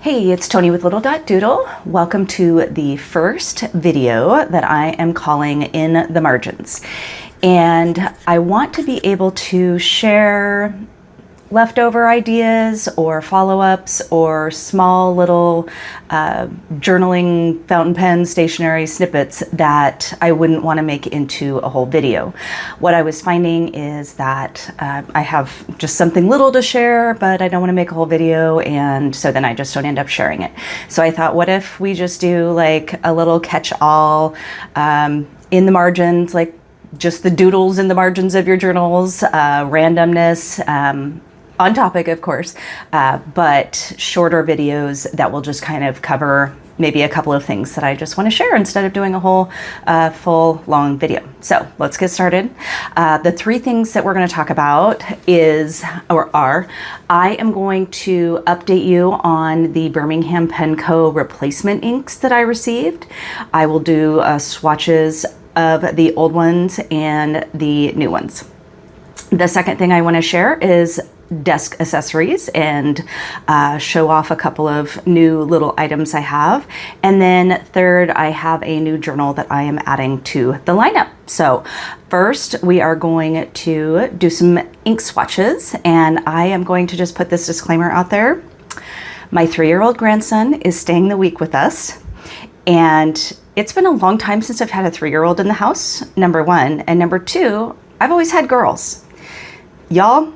Hey, it's Tony with lidl.doodle. Welcome to the first video that I am calling In the Margins. And I want to be able to share leftover ideas or follow-ups or small little journaling fountain pen stationery snippets that I wouldn't want to make into a whole video. What I was finding is that I have just something little to share, but I don't want to make a whole video, and so then I just don't end up sharing it. So I thought, what if we just do like a little catch-all in the margins, like just the doodles in the margins of your journals, randomness, on topic, of course, but shorter videos that will just kind of cover maybe a couple of things that I just want to share instead of doing a whole full long video. So let's get started. The three things that we're going to talk about are, I am going to update you on the Birmingham Pen Co. replacement inks that I received. I will do swatches of the old ones and the new ones. The second thing I want to share is desk accessories and show off a couple of new little items I have. And then third, I have a new journal that I am adding to the lineup. So first, we are going to do some ink swatches, and I am going to just put this disclaimer out there. My 3-year-old grandson is staying the week with us, and it's been a long time since I've had a 3-year-old in the house, number one. And number two, I've always had girls. Y'all,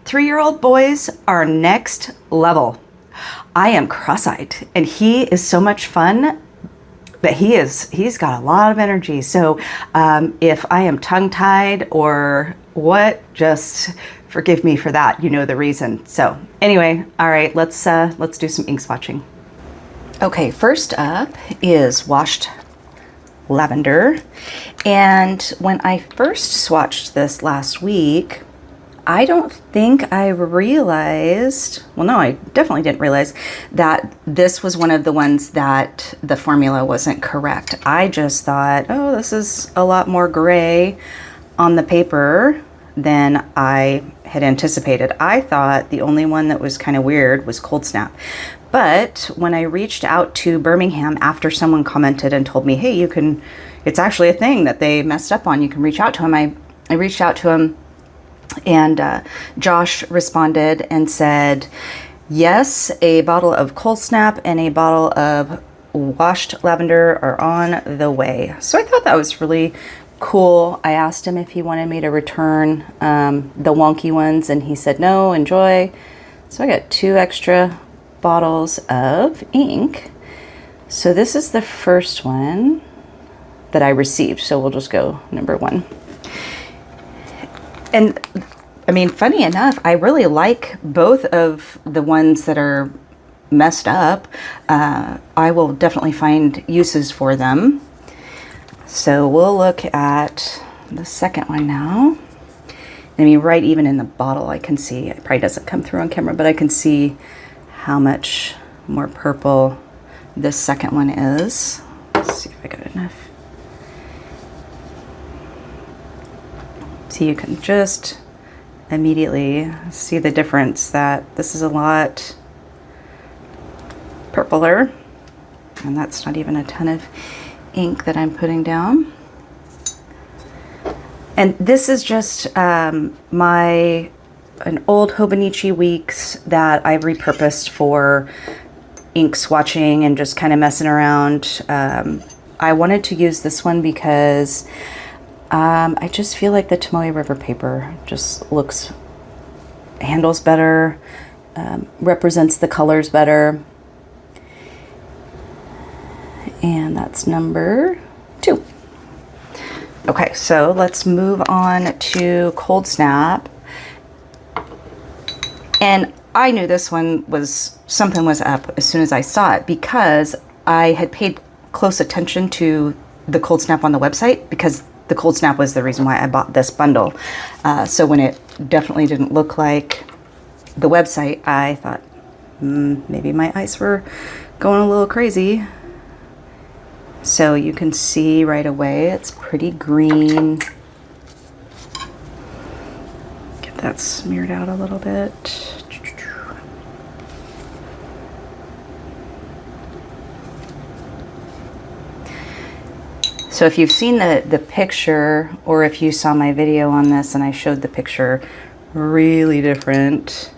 3-year-old boys are next level. I am cross-eyed, and he is so much fun, but he's got a lot of energy. So if I am tongue-tied or what, just forgive me for that. You know the reason. So anyway, all right, let's do some ink swatching. Okay, first up is washed lavender. And when I first swatched this last week, I don't think I realized, well, no, I definitely didn't realize that this was one of the ones that the formula wasn't correct. I just thought, oh, this is a lot more gray on the paper than I had anticipated. I thought the only one that was kind of weird was Cold Snap. But when I reached out to Birmingham after someone commented and told me, hey, it's actually a thing that they messed up on, you can reach out to him. I reached out to him, and Josh responded and said, yes, a bottle of Cold Snap and a bottle of washed lavender are on the way. So I thought that was really cool. I asked him if he wanted me to return the wonky ones, and he said no, enjoy. So I got 2 extra bottles of ink. So this is the first one that I received. So we'll just go number 1. And I mean, funny enough, I really like both of the ones that are messed up. I will definitely find uses for them. So we'll look at the second one now. I mean, right even in the bottle, I can see, it probably doesn't come through on camera, but I can see how much more purple this second one is. Let's see if I got enough. So you can just immediately see the difference, that this is a lot purpler, and that's not even a ton of ink that I'm putting down. And this is just an old Hobonichi Weeks that I repurposed for ink swatching and just kind of messing around. I wanted to use this one because I just feel like the Tomoe River paper just handles better, represents the colors better. And that's number 2. Okay, so let's move on to Cold Snap. And I knew this one something was up as soon as I saw it, because I had paid close attention to the Cold Snap on the website, because the Cold Snap was the reason why I bought this bundle. So when it definitely didn't look like the website, I thought maybe my eyes were going a little crazy. So you can see right away it's pretty green. Get that smeared out a little bit. So if you've seen the picture, or if you saw my video on this and I showed the picture, really different.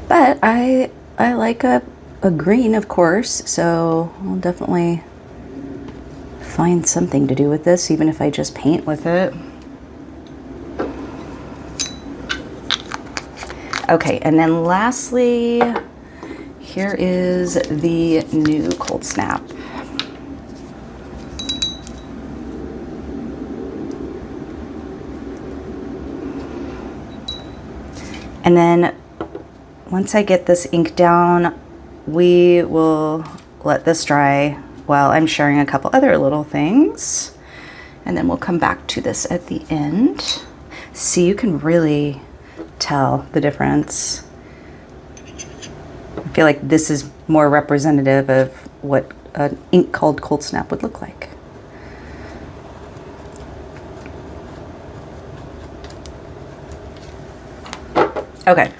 But I like a green, of course, so I'll definitely find something to do with this, even if I just paint with it. Okay, and then lastly, here is the new Cold Snap. And then once I get this ink down, we will let this dry while I'm sharing a couple other little things. And then we'll come back to this at the end. See, you can really tell the difference. I feel like this is more representative of what an ink called Cold Snap would look like. Okay,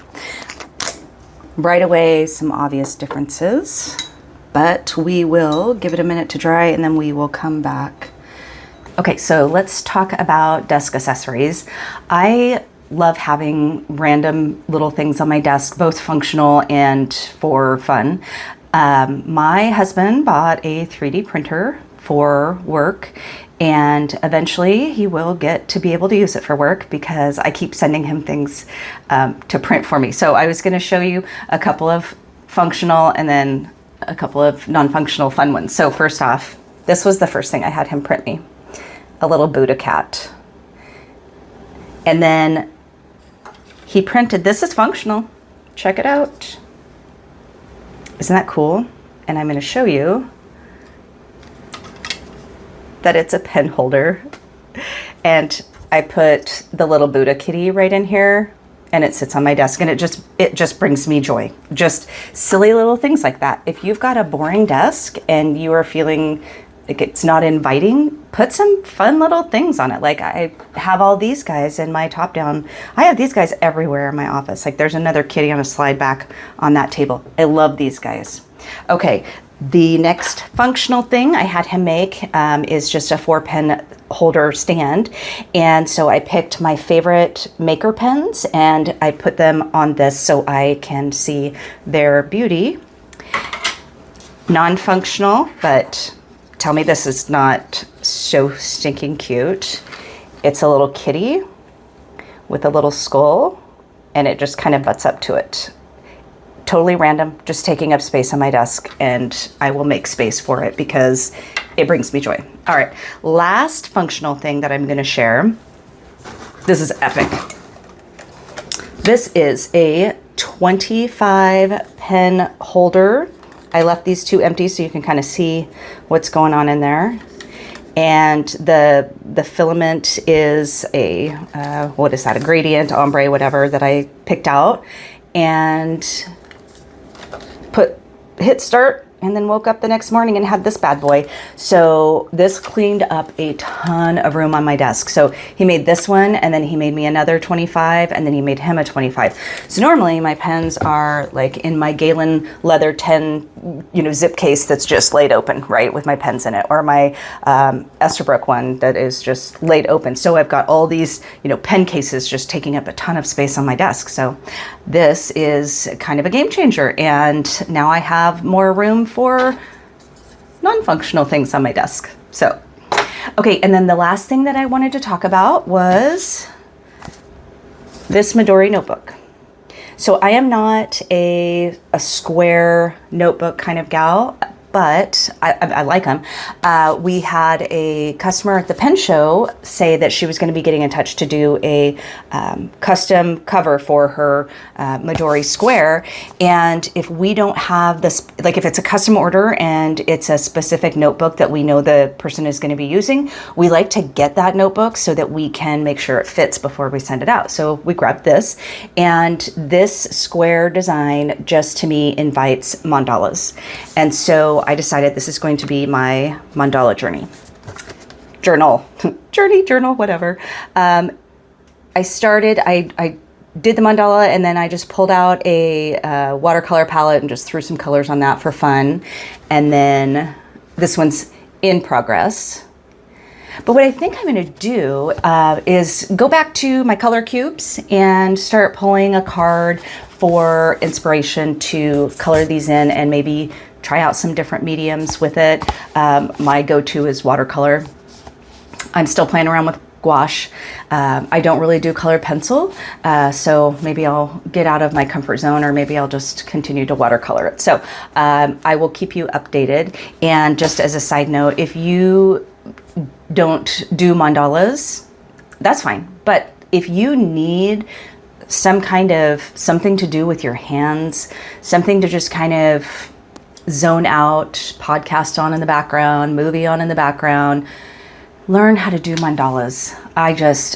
right away, some obvious differences, but we will give it a minute to dry and then we will come back. Okay, so let's talk about desk accessories. I love having random little things on my desk, both functional and for fun. My husband bought a 3D printer for work, and eventually he will get to be able to use it for work because I keep sending him things to print for me. So I was going to show you a couple of functional and then a couple of non-functional fun ones. So first off, this was the first thing I had him print me, a little Buddha cat. And then he printed, this is functional, check it out. Isn't that cool? And I'm going to show you that it's a pen holder, and I put the little Buddha kitty right in here, and it sits on my desk, and it just brings me joy. Just silly little things like that. If you've got a boring desk and you are feeling like it's not inviting, put some fun little things on it. Like I have all these guys in my top down. I have these guys everywhere in my office. Like there's another kitty on a slide back on that table. I love these guys. Okay. The next functional thing I had him make is just a 4-pen holder stand. And so I picked my favorite maker pens and I put them on this so I can see their beauty. Non-functional, but tell me this is not so stinking cute. It's a little kitty with a little skull, and it just kind of butts up to it. Totally random, just taking up space on my desk, and I will make space for it because it brings me joy. All right, last functional thing that I'm gonna share. This is epic. This is a 25 pen holder. I left these two empty so you can kind of see what's going on in there. And the filament is a, what is that, a gradient, ombre, whatever, that I picked out. And hit start, and then woke up the next morning and had this bad boy. So this cleaned up a ton of room on my desk. So he made this one, and then he made me another 25, and then he made him a 25. So normally my pens are like in my Galen leather 10, zip case that's just laid open, right, with my pens in it, or my Esterbrook one that is just laid open. So I've got all these, pen cases just taking up a ton of space on my desk. So this is kind of a game changer, and now I have more room for non-functional things on my desk. So, okay, and then the last thing that I wanted to talk about was this Midori notebook. So I am not a square notebook kind of gal, but I like them. We had a customer at the pen show say that she was going to be getting in touch to do a custom cover for her Midori square. And if we don't have this, like if it's a custom order and it's a specific notebook that we know the person is going to be using, we like to get that notebook so that we can make sure it fits before we send it out. So we grabbed this, and this square design just to me invites mandalas. And so I decided this is going to be my mandala journey. Journal, whatever. I did the mandala, and then I just pulled out a watercolor palette and just threw some colors on that for fun. And then this one's in progress. But what I think I'm going to do is go back to my color cubes and start pulling a card for inspiration to color these in and maybe try out some different mediums with it. My go-to is watercolor. I'm still playing around with gouache. I don't really do colored pencil, so maybe I'll get out of my comfort zone, or maybe I'll just continue to watercolor it. So I will keep you updated. And just as a side note, if you don't do mandalas, that's fine. But if you need some kind of something to do with your hands, something to just kind of zone out, podcast on in the background, movie on in the background, learn how to do mandalas.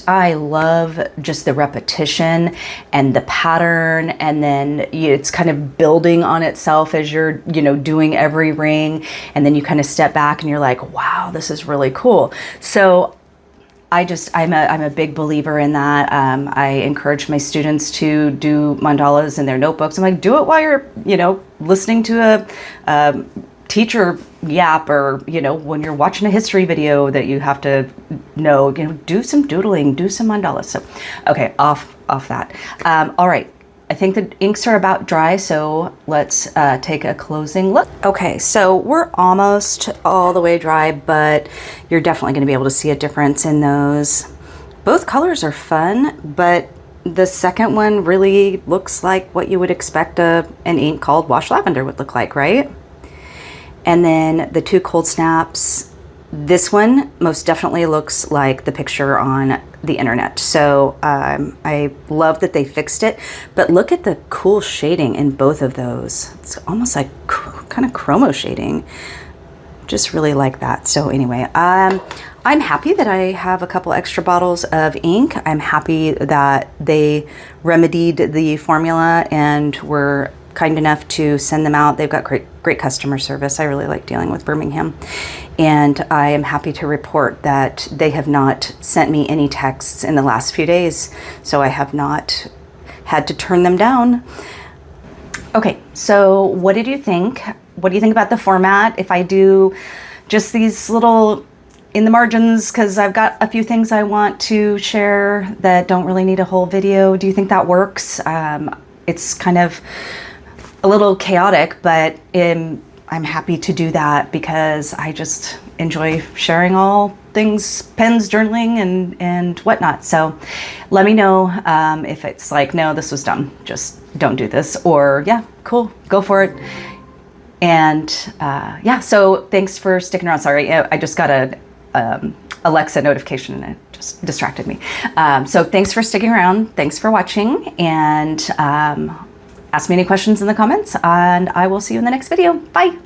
I love just the repetition and the pattern, and then it's kind of building on itself as you're, doing every ring, and then you kind of step back and you're like, wow, this is really cool. So I'm a big believer in that. I encourage my students to do mandalas in their notebooks. I'm like, do it while you're, listening to a teacher yap, or when you're watching a history video that you have to know, do some doodling, do some mandalas. So okay, off that. All right, I think the inks are about dry, so let's take a closing look. Okay, so we're almost all the way dry, but you're definitely going to be able to see a difference in those. Both colors are fun, but the second one really looks like what you would expect an ink called wash lavender would look like, right? And then the two cold snaps, this one most definitely looks like the picture on the internet. So I love that they fixed it, but look at the cool shading in both of those. It's almost like kind of chromo shading. Just really like that. So anyway, I'm happy that I have a couple extra bottles of ink. I'm happy that they remedied the formula and were kind enough to send them out. They've got great customer service. I really like dealing with Birmingham. And I am happy to report that they have not sent me any texts in the last few days, so I have not had to turn them down. Okay, so what did you think? What do you think about the format? If I do just these little in the margins, because I've got a few things I want to share that don't really need a whole video, do you think that works? It's kind of a little chaotic, but I'm happy to do that because I just enjoy sharing all things, pens, journaling, and whatnot. So let me know if it's like, no, this was dumb, just don't do this, or yeah, cool, go for it. And yeah, so thanks for sticking around. Sorry, I just got a Alexa notification and it just distracted me. So thanks for sticking around. Thanks for watching, and ask me any questions in the comments, and I will see you in the next video. Bye.